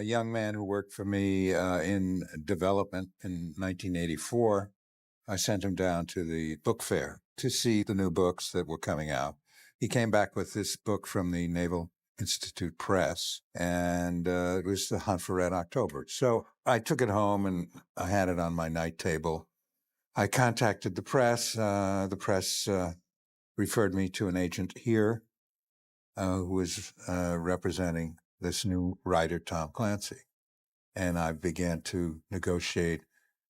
A young man who worked for me in development in 1984. I sent him down to the book fair to see the new books that were coming out. He came back with this book from the Naval Institute Press, and it was The Hunt for Red October. So I took it home and I had it on my night table. I contacted the press. The press referred me to an agent here who was representing this new writer, Tom Clancy. And I began to negotiate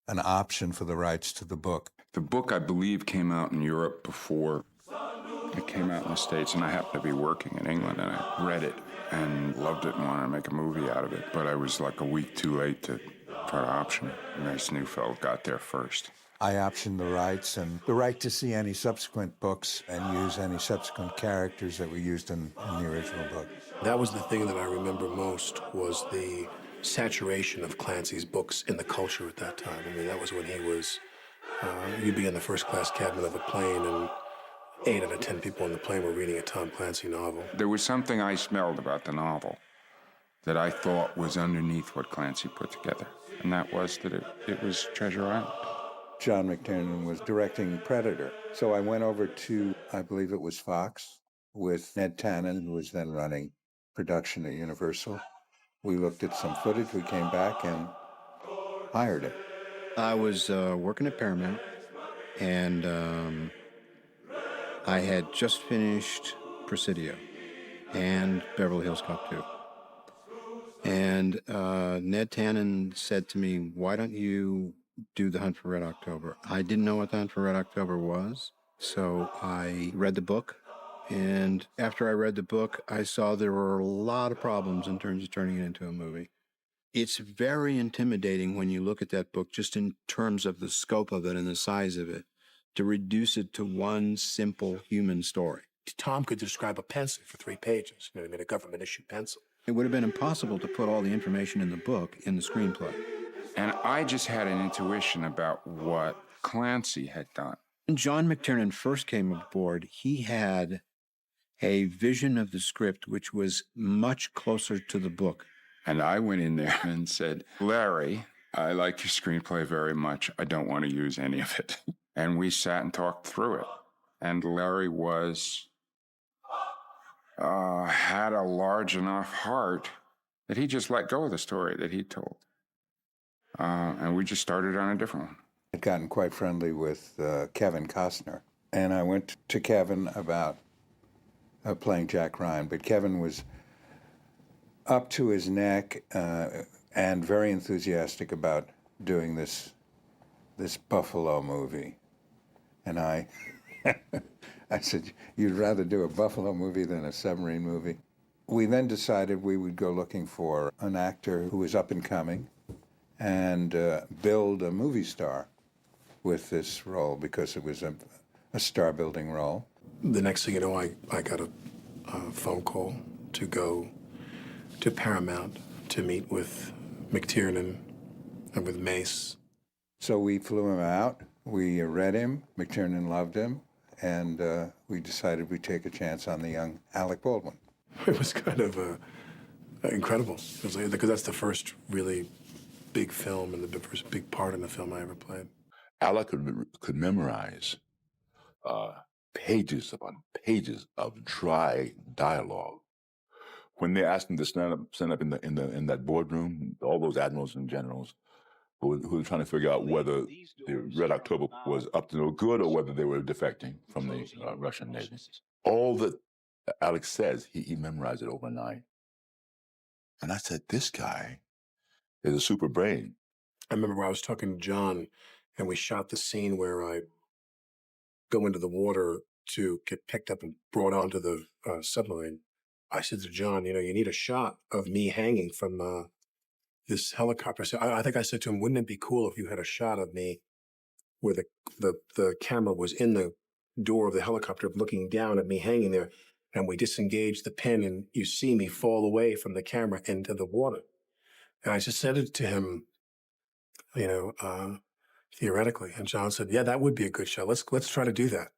an option for the rights to the book. The book, I believe, came out in Europe before it came out in the States, and I happened to be working in England, and I read it and loved it and wanted to make a movie out of it. But I was like a week too late to try to option it. And this new fellow got there first. I optioned the rights and the right to see any subsequent books and use any subsequent characters that were used in the original book. That was the thing that I remember most, was the saturation of Clancy's books in the culture at that time. I mean, that was when he was, you'd be in the first-class cabin of a plane, and 8 out of 10 people on the plane were reading a Tom Clancy novel. There was something I smelled about the novel that I thought was underneath what Clancy put together, and that was that it was Treasure Island. John McTiernan was directing Predator. So I went over to, I believe it was Fox, with Ned Tannen, who was then running production at Universal. We looked at some footage, we came back and hired him. I was working at Paramount, and I had just finished Presidio and Beverly Hills Cop 2. And Ned Tannen said to me, "Why don't you do The Hunt for Red October?" I didn't know what The Hunt for Red October was, so I read the book. And after I read the book, I saw there were a lot of problems in terms of turning it into a movie. It's very intimidating when you look at that book, just in terms of the scope of it and the size of it, to reduce it to one simple human story. Tom could describe a pencil for 3 pages. You know, he made a government-issued pencil. It would have been impossible to put all the information in the book in the screenplay. And I just had an intuition about what Clancy had done. When John McTiernan first came aboard, he had a vision of the script which was much closer to the book. And I went in there and said, "Larry, I like your screenplay very much. I don't want to use any of it." And we sat and talked through it. And Larry had a large enough heart that he just let go of the story that he told. And we just started on a different one. I'd gotten quite friendly with Kevin Costner, and I went to Kevin about playing Jack Ryan, but Kevin was up to his neck and very enthusiastic about doing this Buffalo movie. And I said, "You'd rather do a Buffalo movie than a submarine movie?" We then decided we would go looking for an actor who was up and coming and build a movie star with this role, because it was a star-building role. The next thing you know, I got a phone call to go to Paramount to meet with McTiernan and with Mace. So we flew him out, we read him, McTiernan loved him, and we decided we'd take a chance on the young Alec Baldwin. It was kind of incredible, because that's the first really big film and the first big part in the film I ever played. Alec could memorize pages upon pages of dry dialogue. When they asked him to stand up in that boardroom, all those admirals and generals who were trying to figure out whether the Red October was up to no good or whether they were defecting from the Russian Navy. All that Alex says, he memorized it overnight. And I said, this guy is a super brain. I remember where I was talking to John, and we shot the scene where I go into the water to get picked up and brought onto the submarine. I said to John, you need a shot of me hanging from this helicopter. So I think I said to him, wouldn't it be cool if you had a shot of me where the camera was in the door of the helicopter looking down at me hanging there, and we disengage the pin and you see me fall away from the camera into the water. And I just said it to him, theoretically. And John said, yeah, that would be a good shot. Let's try to do that.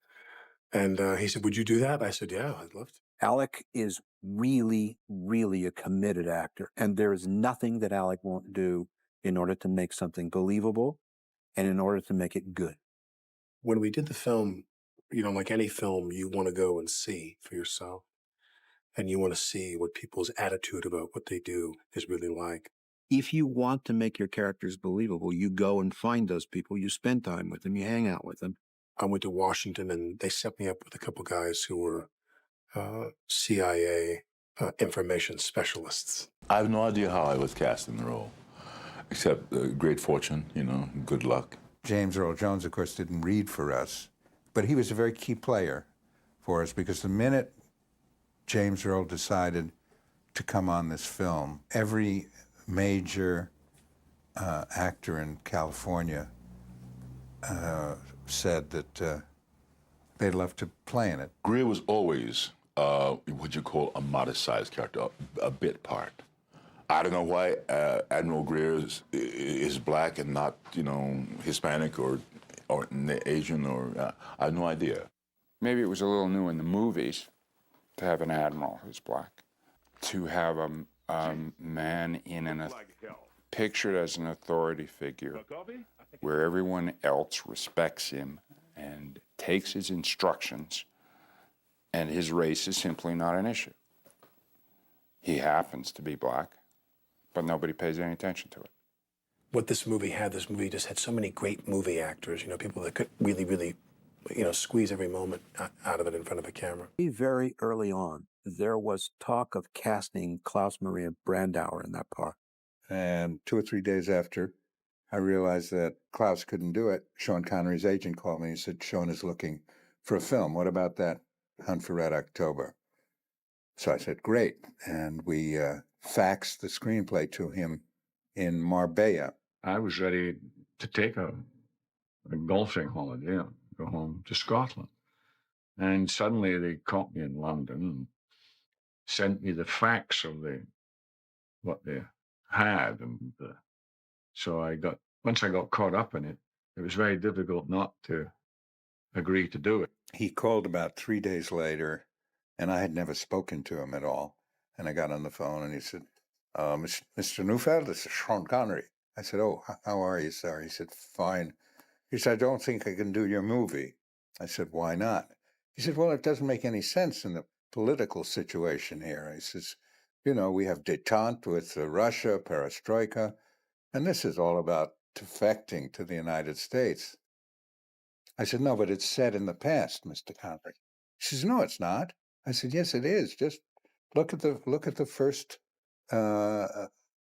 And he said, would you do that? I said, yeah, I'd love to. Alec is really, really a committed actor. And there is nothing that Alec won't do in order to make something believable and in order to make it good. When we did the film, you know, like any film, you want to go and see for yourself. And you want to see what people's attitude about what they do is really like. If you want to make your characters believable, you go and find those people, you spend time with them, you hang out with them. I went to Washington and they set me up with a couple guys who were CIA information specialists. I have no idea how I was cast in the role, except great fortune, you know, good luck. James Earl Jones, of course, didn't read for us, but he was a very key player for us because the minute James Earl decided to come on this film, every major actor in California said that they'd love to play in it. Greer was always what you call a modest-sized character, a bit part. I don't know why Admiral Greer is black and not, you know, Hispanic or Asian or I have no idea. Maybe it was a little new in the movies to have an admiral who's black, to have a man pictured as an authority figure where everyone else respects him and takes his instructions, and his race is simply not an issue. He happens to be black, but nobody pays any attention to it. What this movie just had so many great movie actors, you know, people that could really, really, you know, squeeze every moment out of it in front of a camera. Very early on, there was talk of casting Klaus Maria Brandauer in that part. And 2 or 3 days after I realized that Klaus couldn't do it, Sean Connery's agent called me and said, Sean is looking for a film. What about that Hunt for Red October? So I said, great. And we faxed the screenplay to him in Marbella. I was ready to take a golfing holiday and go home to Scotland. And suddenly they caught me in London and sent me the fax of what they had. And so once I got caught up in it, it was very difficult not to agree to do it. He called about 3 days later, and I had never spoken to him at all. And I got on the phone and he said, Mr. Neufeld, this is Sean Connery. I said, oh, how are you, sir? He said, fine. He said, I don't think I can do your movie. I said, why not? He said, well, it doesn't make any sense in the political situation here. He says, you know, we have détente with Russia, perestroika, and this is all about defecting to the United States. I said, no, but it's said in the past, Mr. Connery. He says, no, it's not. I said, yes, it is. Just look at the first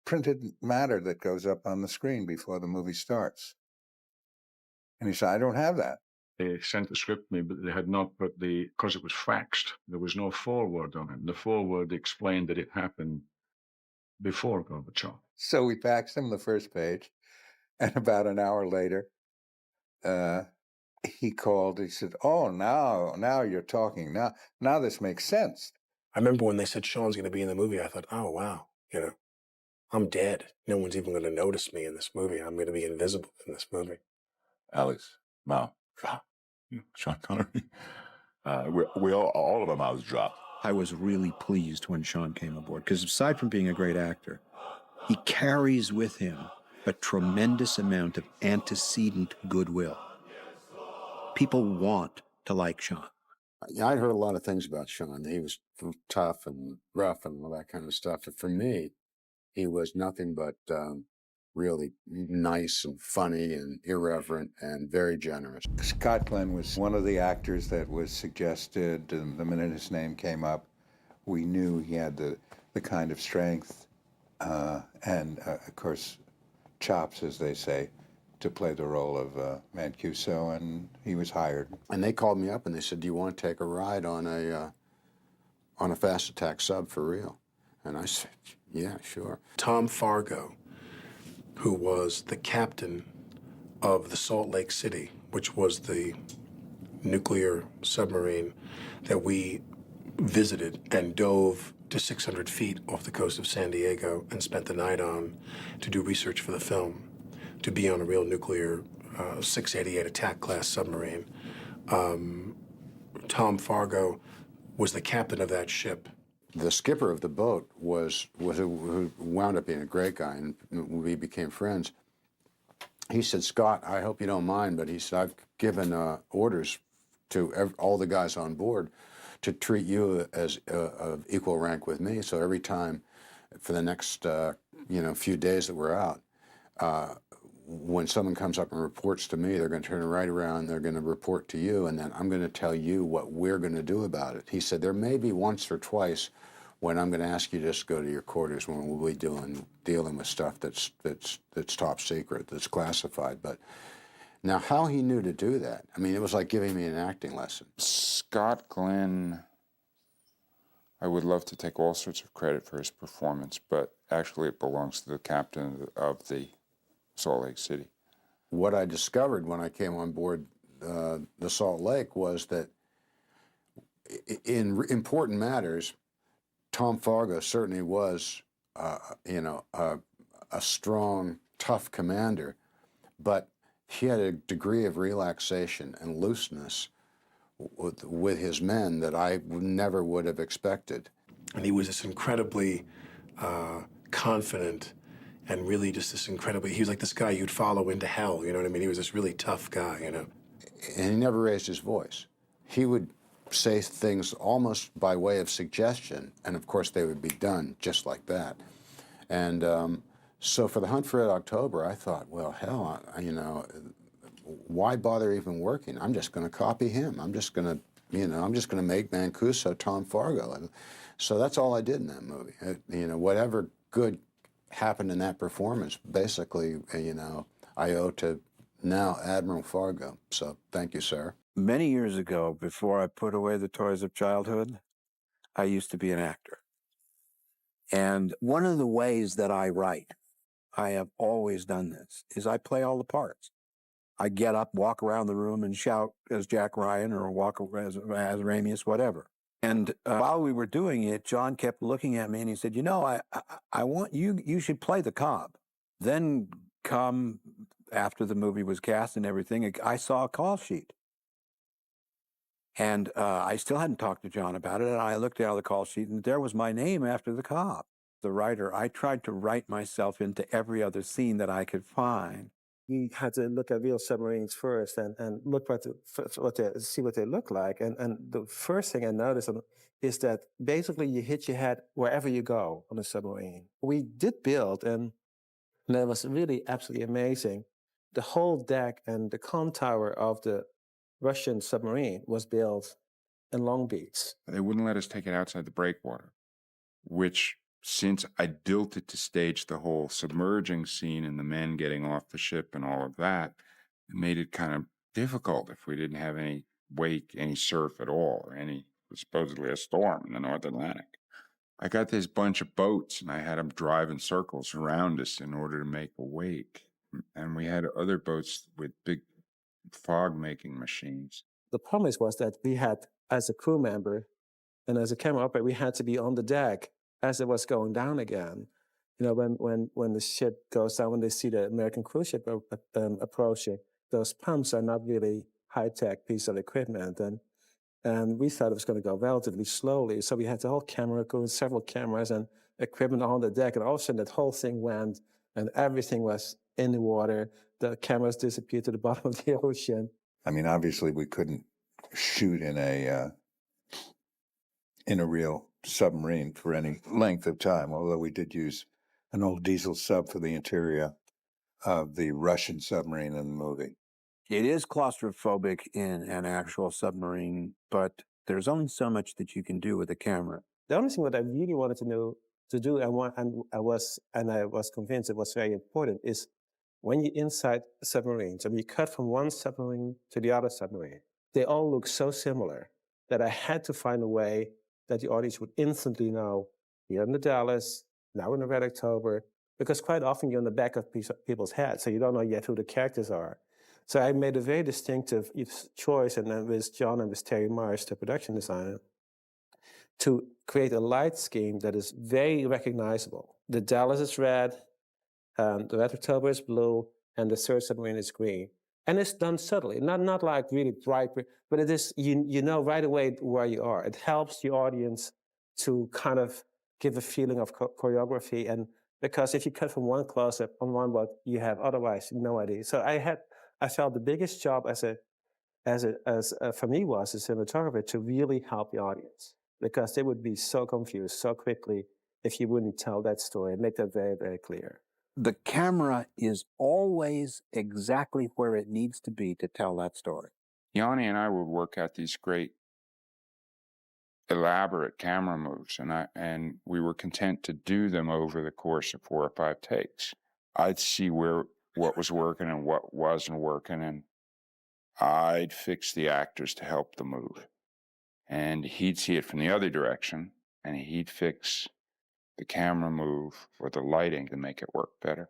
printed matter that goes up on the screen before the movie starts. And he said, I don't have that. They sent the script to me, but they had not put because it was faxed, there was no foreword on it. The foreword explained that it happened before Gorbachev. So we faxed him the first page, and about an hour later, he called. He said, oh, now you're talking. Now this makes sense. I remember when they said Sean's going to be in the movie, I thought, oh, wow, you know, I'm dead. No one's even going to notice me in this movie. I'm going to be invisible in this movie. Alex, Mao, Sean Connery. We all of our mouths dropped. I was really pleased when Sean came aboard, because aside from being a great actor, he carries with him a tremendous amount of antecedent goodwill. People want to like Sean. Yeah, I'd heard a lot of things about Sean. He was tough and rough and all that kind of stuff. But for me, he was nothing but really nice and funny and irreverent and very generous. Scott Glenn was one of the actors that was suggested, and the minute his name came up, we knew he had the kind of strength and, of course, chops, as they say, to play the role of Mancuso, and he was hired. And they called me up and they said, do you want to take a ride on a fast attack sub for real? And I said, yeah, sure. Tom Fargo, who was the captain of the Salt Lake City, which was the nuclear submarine that we visited and dove to 600 feet off the coast of San Diego and spent the night on to do research for the film, to be on a real nuclear 688 attack class submarine. Tom Fargo was the captain of that ship. The skipper of the boat who wound up being a great guy, and we became friends. He said, "Scott, I hope you don't mind, but he said, I've given orders to all the guys on board to treat you as of equal rank with me. So every time for the next few days that we're out, when someone comes up and reports to me, they're going to turn right around, they're going to report to you, and then I'm going to tell you what we're going to do about it." He said, "There may be once or twice when I'm going to ask you to just go to your quarters when we'll be dealing with stuff that's top secret, that's classified." But now, how he knew to do that, I mean, it was like giving me an acting lesson. Scott Glenn, I would love to take all sorts of credit for his performance, but actually it belongs to the captain of the Salt Lake City. What I discovered when I came on board the Salt Lake was that in important matters, Tom Fargo certainly was, a strong, tough commander, but he had a degree of relaxation and looseness with his men that I never would have expected. And he was this incredibly confident and really just this incredibly, he was like this guy you'd follow into hell, you know what I mean? He was this really tough guy, you know? And he never raised his voice. He would say things almost by way of suggestion, and of course they would be done just like that. And so for the Hunt for Red October, I thought, well, hell, why bother even working? I'm just going to copy him. I'm just going to make Mancuso Tom Fargo. And so that's all I did in that movie. Whatever good happened in that performance, basically, I owe to now Admiral Fargo. So thank you, sir. Many years ago, before I put away the toys of childhood, I used to be an actor. And one of the ways that I write, I have always done this, is I play all the parts. I get up, walk around the room, and shout as Jack Ryan or walk as Ramius, whatever. And while we were doing it, John kept looking at me and he said, I want you should play the Cobb. Then come after the movie was cast and everything, I saw a call sheet. And I still hadn't talked to John about it, and I looked at the call sheet, and there was my name after the Cobb. The writer, I tried to write myself into every other scene that I could find. You had to look at real submarines first and look see what they look like. And the first thing I noticed is that basically you hit your head wherever you go on a submarine. We did build, and that was really absolutely amazing. The whole deck and the con tower of the Russian submarine was built in Long Beach. They wouldn't let us take it outside the breakwater, which, since I built it to stage the whole submerging scene and the men getting off the ship and all of that, it made it kind of difficult if we didn't have any wake, any surf at all, or supposedly a storm in the North Atlantic. I got this bunch of boats, and I had them drive in circles around us in order to make a wake. And we had other boats with big fog-making machines. The promise was that we had, as a crew member and as a camera operator, we had to be on the deck as it was going down again. When the ship goes down, when they see the American cruise ship approaching, those pumps are not really high-tech piece of equipment. And we thought it was going to go relatively slowly. So we had the whole camera crew, several cameras and equipment on the deck. And all of a sudden that whole thing went and everything was in the water. The cameras disappeared to the bottom of the ocean. I mean, obviously we couldn't shoot in a real submarine for any length of time, although we did use an old diesel sub for the interior of the Russian submarine in the movie. It is claustrophobic in an actual submarine, but there's only so much that you can do with a camera. The only thing that I really wanted to do, and I was convinced it was very important, is when you're inside submarines and you cut from one submarine to the other submarine, they all look so similar that I had to find a way that the audience would instantly know, here in the Dallas, now in the Red October, because quite often you're on the back of people's heads, so you don't know yet who the characters are. So I made a very distinctive choice, and then with John and with Terry Marsh, the production designer, to create a light scheme that is very recognizable. The Dallas is red, the Red October is blue, and the third submarine is green. And it's done subtly, not like really bright, but it is, you know right away where you are. It helps the audience to kind of give a feeling of choreography. And because if you cut from one close-up on one boat, you have otherwise no idea. So I felt the biggest job for me was as a cinematographer to really help the audience, because they would be so confused so quickly if you wouldn't tell that story and make that very, very clear. The camera is always exactly where it needs to be to tell that story. Yanni and I would work out these great elaborate camera moves, and we were content to do them over the course of 4 or 5 takes. I'd see what was working and what wasn't working, and I'd fix the actors to help the move. And he'd see it from the other direction, and he'd fix the camera move or the lighting to make it work better.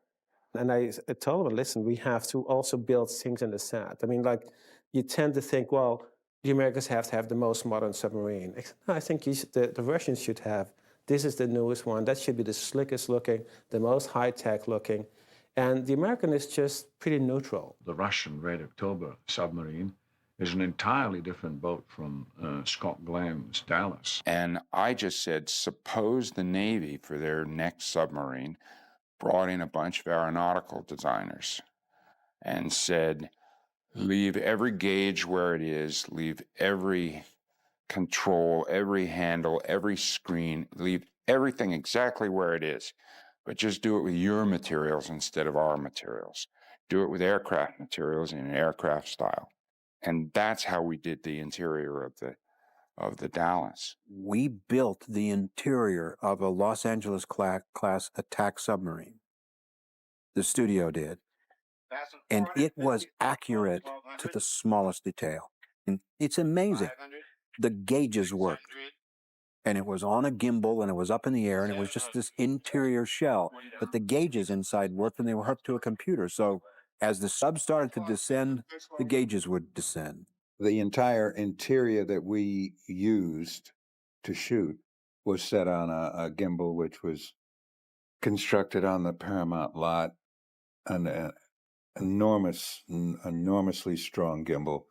And I told him, listen, we have to also build things in the set. I mean, like, you tend to think, well, the Americans have to have the most modern submarine. I think the Russians should have. This is the newest one. That should be the slickest looking, the most high-tech looking. And the American is just pretty neutral. The Russian Red October submarine is an entirely different boat from Scott Glen's Dallas. And I just said, suppose the Navy, for their next submarine, brought in a bunch of aeronautical designers and said, leave every gauge where it is, leave every control, every handle, every screen, leave everything exactly where it is, but just do it with your materials instead of our materials. Do it with aircraft materials in an aircraft style. And that's how we did the interior of the Dallas. We built the interior of a Los Angeles class attack submarine. The studio did. And it was accurate to the smallest detail. And it's amazing. The gauges worked. And it was on a gimbal, and it was up in the air, and it was just this interior shell. But the gauges inside worked, and they were hooked to a computer. So as the sub started to descend, the gauges would descend. The entire interior that we used to shoot was set on a gimbal, which was constructed on the Paramount lot, an enormously strong gimbal.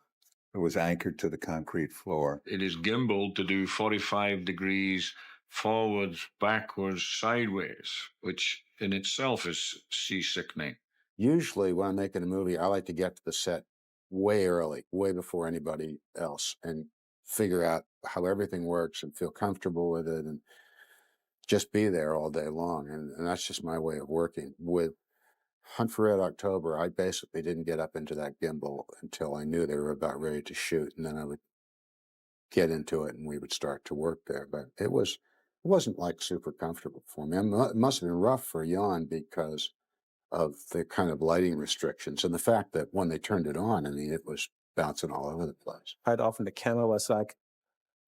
It was anchored to the concrete floor. It is gimbaled to do 45 degrees forwards, backwards, sideways, which in itself is seasickening. Usually when I'm making a movie, I like to get to the set way early, way before anybody else, and figure out how everything works and feel comfortable with it and just be there all day long. And that's just my way of working. With Hunt for Red October, I basically didn't get up into that gimbal until I knew they were about ready to shoot, and then I would get into it and we would start to work there. But it wasn't like super comfortable for me. It must have been rough for Jan because of the kind of lighting restrictions and the fact that when they turned it on, I mean, it was bouncing all over the place. Quite often the camera was like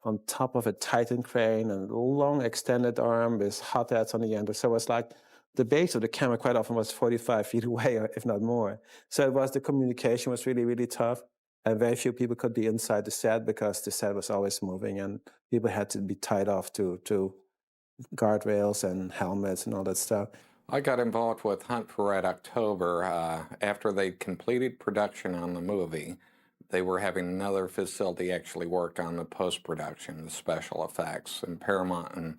on top of a Titan crane and a long extended arm with hot heads on the end. So it was like the base of the camera quite often was 45 feet away, if not more. So the communication was really, really tough. And very few people could be inside the set because the set was always moving and people had to be tied off to guardrails and helmets and all that stuff. I got involved with Hunt for Red October after they completed production on the movie. They were having another facility actually work on the post-production, the special effects, and Paramount and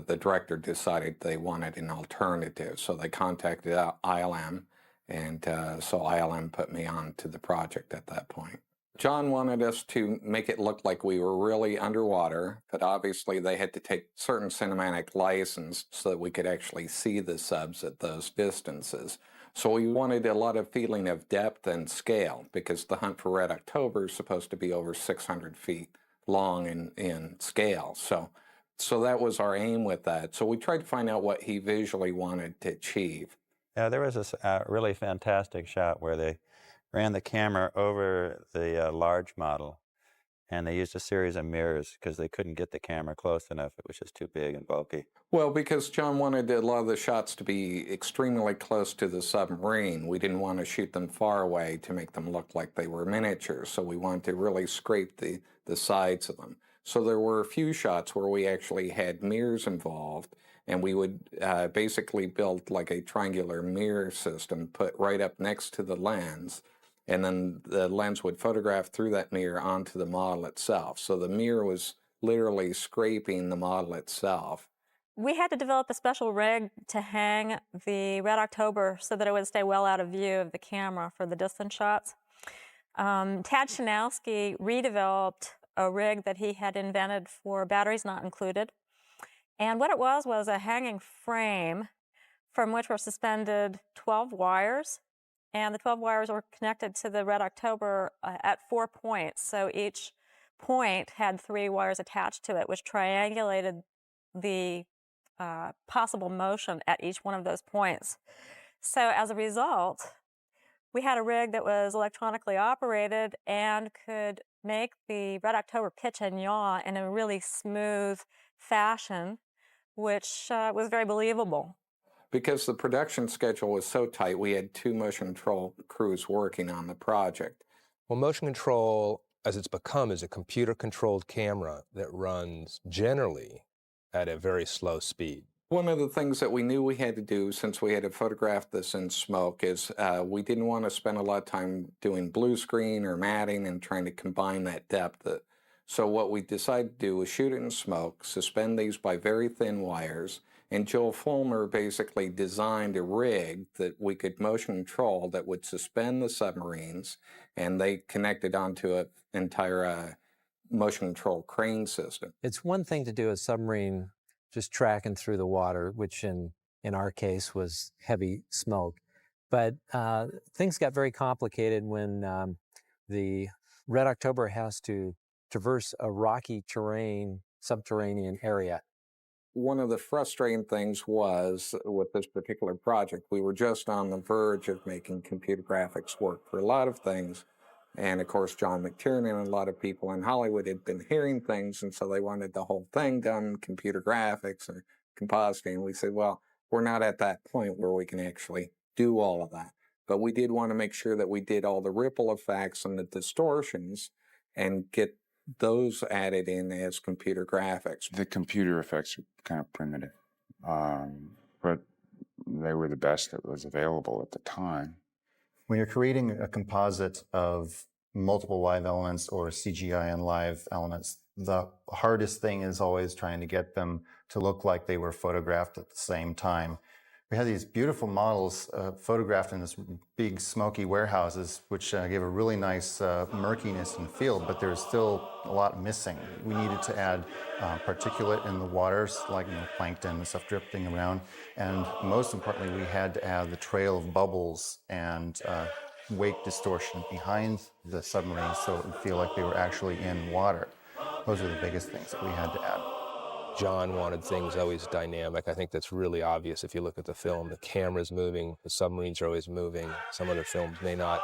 the director decided they wanted an alternative, so they contacted ILM, and so ILM put me on to the project at that point. John wanted us to make it look like we were really underwater, but obviously they had to take certain cinematic license so that we could actually see the subs at those distances. So we wanted a lot of feeling of depth and scale because the Hunt for Red October is supposed to be over 600 feet long in scale. So that was our aim with that. So we tried to find out what he visually wanted to achieve. There was this really fantastic shot where they ran the camera over the large model, and they used a series of mirrors because they couldn't get the camera close enough. It was just too big and bulky. Well, because John wanted a lot of the shots to be extremely close to the submarine. We didn't want to shoot them far away to make them look like they were miniatures, so we wanted to really scrape the sides of them. So there were a few shots where we actually had mirrors involved, and we would basically build like a triangular mirror system put right up next to the lens, and then the lens would photograph through that mirror onto the model itself. So the mirror was literally scraping the model itself. We had to develop a special rig to hang the Red October so that it would stay well out of view of the camera for the distant shots. Tad Shanowski redeveloped a rig that he had invented for batteries not included. And what it was a hanging frame from which were suspended 12 wires. And the 12 wires were connected to the Red October at 4 points. So each point had 3 wires attached to it, which triangulated the possible motion at each one of those points. So as a result, we had a rig that was electronically operated and could make the Red October pitch and yaw in a really smooth fashion, which was very believable. Because the production schedule was so tight, we had 2 motion control crews working on the project. Well, motion control, as it's become, is a computer-controlled camera that runs generally at a very slow speed. One of the things that we knew we had to do, since we had to photograph this in smoke, is we didn't want to spend a lot of time doing blue screen or matting and trying to combine that depth. So what we decided to do was shoot it in smoke, suspend these by very thin wires, and Joel Fulmer basically designed a rig that we could motion control that would suspend the submarines, and they connected onto an entire motion control crane system. It's one thing to do a submarine just tracking through the water, which in our case was heavy smoke. But things got very complicated when the Red October has to traverse a rocky terrain, subterranean area. One of the frustrating things was, with this particular project, we were just on the verge of making computer graphics work for a lot of things. And of course, John McTiernan and a lot of people in Hollywood had been hearing things, and so they wanted the whole thing done, computer graphics or compositing. We said, well, we're not at that point where we can actually do all of that. But we did want to make sure that we did all the ripple effects and the distortions and get those added in as computer graphics. The computer effects are kind of primitive, but they were the best that was available at the time. When you're creating a composite of multiple live elements or CGI and live elements, the hardest thing is always trying to get them to look like they were photographed at the same time. We had these beautiful models photographed in this big smoky warehouses, which gave a really nice murkiness and feel, but there's still a lot missing. We needed to add particulate in the waters, like plankton and stuff drifting around. And most importantly, we had to add the trail of bubbles and wake distortion behind the submarines so it would feel like they were actually in water. Those are the biggest things that we had to add. John wanted things always dynamic. I think that's really obvious if you look at the film. The camera's moving, the submarines are always moving. Some other films may not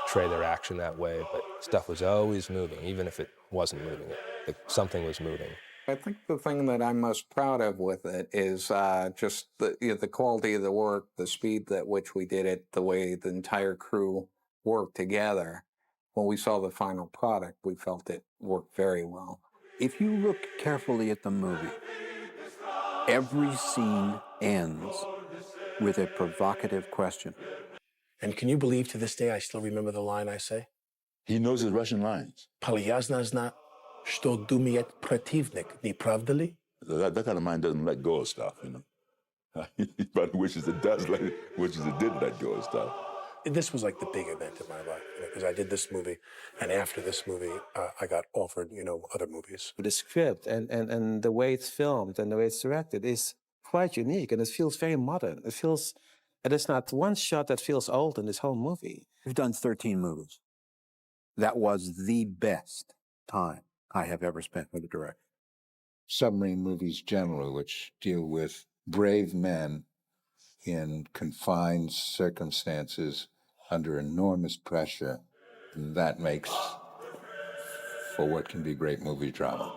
portray their action that way, but stuff was always moving, even if it wasn't moving. Something was moving. I think the thing that I'm most proud of with it is just the quality of the work, the speed at which we did it, the way the entire crew worked together. When we saw the final product, we felt it worked very well. If you look carefully at the movie, every scene ends with a provocative question. And can you believe to this day I still remember the line I say? He knows his Russian lines. Palyazna zna, что думает противник, не правда ли? That kind of mind doesn't let go of stuff, you know. He probably wishes it does, wishes it did let go of stuff. This was like the big event in my life, because I did this movie, and after this movie, I got offered, other movies. The script and the way it's filmed and the way it's directed is quite unique, and it feels very modern. There's not one shot that feels old in this whole movie. We've done 13 movies. That was the best time I have ever spent with a director. Submarine movies generally, which deal with brave men in confined circumstances under enormous pressure, that makes for what can be great movie drama.